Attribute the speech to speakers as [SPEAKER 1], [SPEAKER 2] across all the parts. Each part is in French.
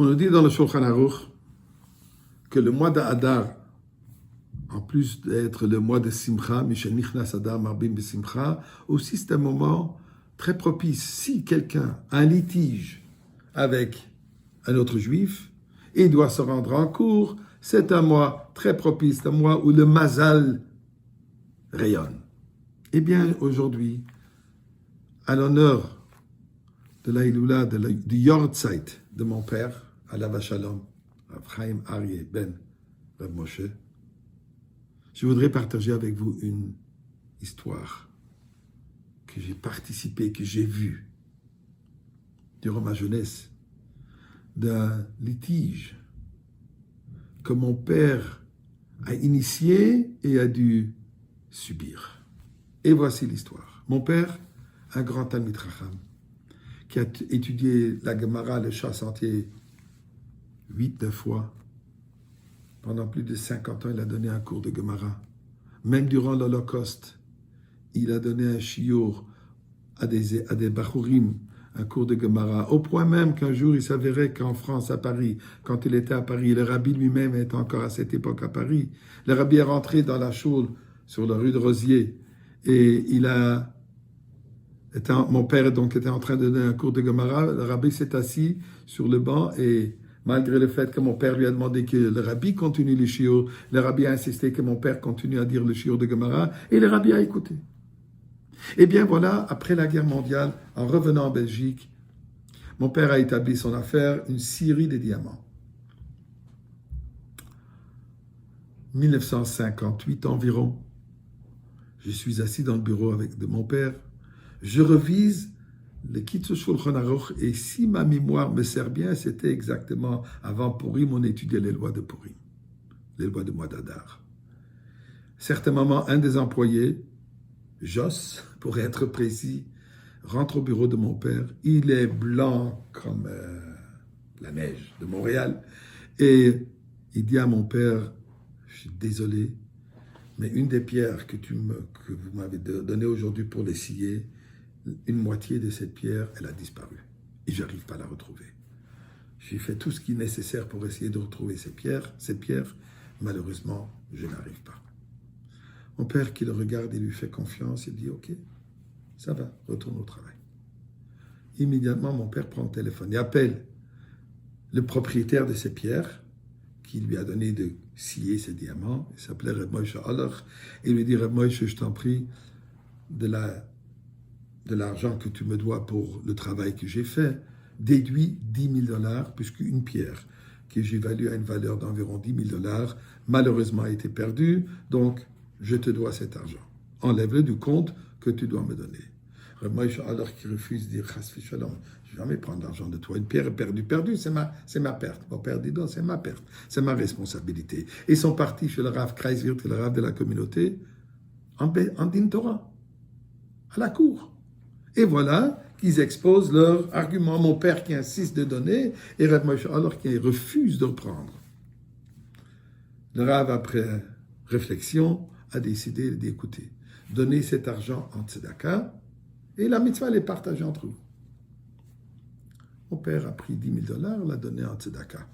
[SPEAKER 1] On nous dit dans le Shulchan Aruch que le mois d'Adar, en plus d'être le mois de Simcha, Mishel Nichnas Adar Marbim Besimcha, aussi c'est un moment très propice. Si quelqu'un a un litige avec un autre juif et doit se rendre en cours, c'est un mois très propice, un mois où le mazal rayonne. Eh bien, aujourd'hui, à l'honneur de la Iloula, du Yortzeit de mon père, Alav Shalom, Rav Chaim Aryeh ben Rav Moshe, je voudrais partager avec vous une histoire que j'ai participé, que j'ai vue durant ma jeunesse, d'un litige que mon père a initié et a dû subir. Et voici l'histoire. Mon père, un grand Talmid Chacham, qui a étudié la Gemara, le Chasse entier, 8-9 fois. Pendant plus de 50 ans, il a donné un cours de Gemara. Même durant l'Holocauste, il a donné un shiur à des Bachurim, un cours de Gemara, au point même qu'un jour, il s'avérait qu'en France, à Paris, quand il était à Paris, le rabbi lui-même était encore à cette époque à Paris, le rabbi est rentré dans la choule sur la rue de Rosier, et mon père donc était en train de donner un cours de Gemara, le rabbi s'est assis sur le banc, et malgré le fait que mon père lui a demandé que le rabbi continue le shiur, le rabbi a insisté que mon père continue à dire le shiur de Gemara, et le rabbi a écouté. Eh bien voilà, après la guerre mondiale, en revenant en Belgique, mon père a établi son affaire, une scierie de diamants. 1958 environ, je suis assis dans le bureau de mon père, je revise le Kitzur Shulchan Aruch, et si ma mémoire me sert bien, c'était exactement avant Purim, on étudiait les lois de Purim, les lois de mois d'Adar. Certainement, un des employés, Joss, pour être précis, rentre au bureau de mon père. Il est blanc comme la neige de Montréal. Et il dit à mon père, je suis désolé, mais une des pierres que vous m'avez données aujourd'hui pour les scier, une moitié de cette pierre, elle a disparu. Et je n'arrive pas à la retrouver. J'ai fait tout ce qui est nécessaire pour essayer de retrouver ces pierres. Malheureusement, je n'arrive pas. Mon père qui le regarde, il lui fait confiance, il dit « Ok, ça va, retourne au travail. » Immédiatement, mon père prend le téléphone et appelle le propriétaire de ces pierres qui lui a donné de scier ces diamants. Il s'appelait Reb Moshe Aller et il lui dit « Reb Moshe, je t'en prie, de l'argent que tu me dois pour le travail que j'ai fait, déduis $10,000, puisqu'une pierre que j'évalue à une valeur d'environ $10,000, malheureusement a été perdue, donc je te dois cet argent. Enlève-le du compte que tu dois me donner. » Moi, alors qu'il refuse de dire, je ne vais jamais prendre l'argent de toi. Une pierre perdue, c'est ma perte. Mon père dit, non, c'est ma perte, c'est ma responsabilité. Ils sont partis chez le Rav Kreiswirt, le Rav de la communauté, en Din Torah, à la cour. Et voilà qu'ils exposent leur argument. Mon père qui insiste de donner, et Rav Moshe alors qui refuse de reprendre. Le Rav, après réflexion, a décidé d'écouter. Donner cet argent en tzedaka, et la mitzvah les partager entre eux. Mon père a pris $10,000, l'a donné en tzedaka.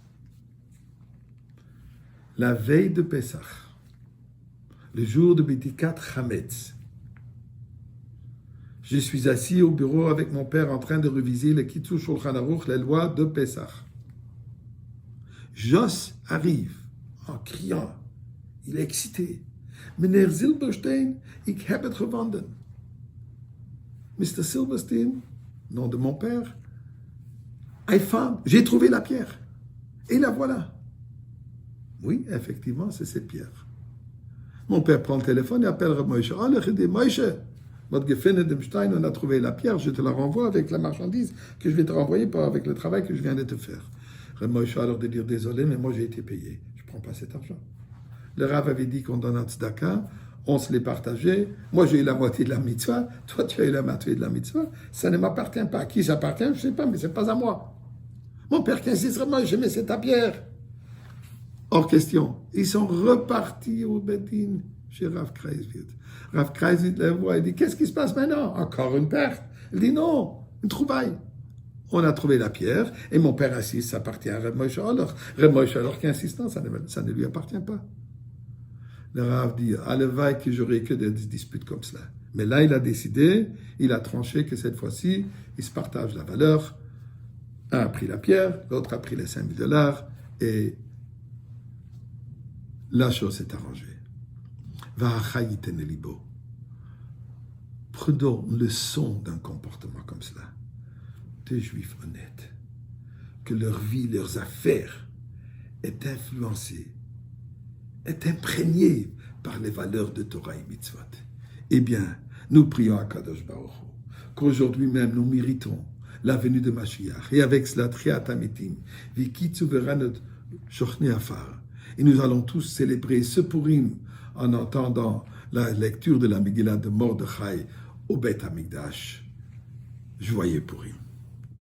[SPEAKER 1] La veille de Pessah, le jour de Bitikat Chametz, je suis assis au bureau avec mon père en train de réviser le Kitzur Shulchan Aruch, les lois de Pessah. Joss arrive en criant, il est excité. Meneer Silberstein, ik heb het gevonden. Mr. Silverstein, nom de mon père, I found, j'ai trouvé la pierre. Et la voilà. Oui, effectivement, c'est cette pierre. Mon père prend le téléphone et appelle Rav Moshe. Ah, il dit, Moshe, on a trouvé la pierre, je te la renvoie avec la marchandise que je vais te renvoyer avec le travail que je viens de te faire. Rav Moshe a alors de dire, désolé, mais moi j'ai été payé. Je ne prends pas cet argent. Le Rav avait dit qu'on donne un tzedaka, on se les partageait. Moi, j'ai eu la moitié de la mitzvah. Toi, tu as eu la moitié de la mitzvah. Ça ne m'appartient pas. À qui ça appartient, je ne sais pas, mais ce n'est pas à moi. Mon père qui insiste vraiment, je mets cette pierre. Hors question. Ils sont repartis au Bedin chez Rav Kreiswirt. Rav Kreiswirt les voit et dit, qu'est-ce qui se passe maintenant? Encore une perte? Il dit, non, une trouvaille. on a trouvé la pierre, et mon père insiste, ça appartient à Reb Moshe Orloch. Reb Moshe Orloch qui insiste, non, ça ne lui appartient pas. Le Rav dit, Alevaï que j'aurais que des disputes comme cela. Mais là, il a décidé, il a tranché que cette fois-ci, ils se partagent la valeur. Un a pris la pierre, l'autre a pris les $5,000, et la chose s'est arrangée. Va'achayiten elibo. Prenons leçon d'un comportement comme cela. Des juifs honnêtes, que leur vie, leurs affaires est influencée, est imprégnée par les valeurs de Torah et Mitzvot. Eh bien, nous prions à Kadosh Baruch Hu, qu'aujourd'hui même nous méritons la venue de Mashiach, et avec cela, Triat Amitim, Vikitsu Veranot Shochni Afar. Et nous allons tous célébrer ce Purim en entendant la lecture de la Megillah de Mordechai au Beth Hamikdash. Joyeux Purim.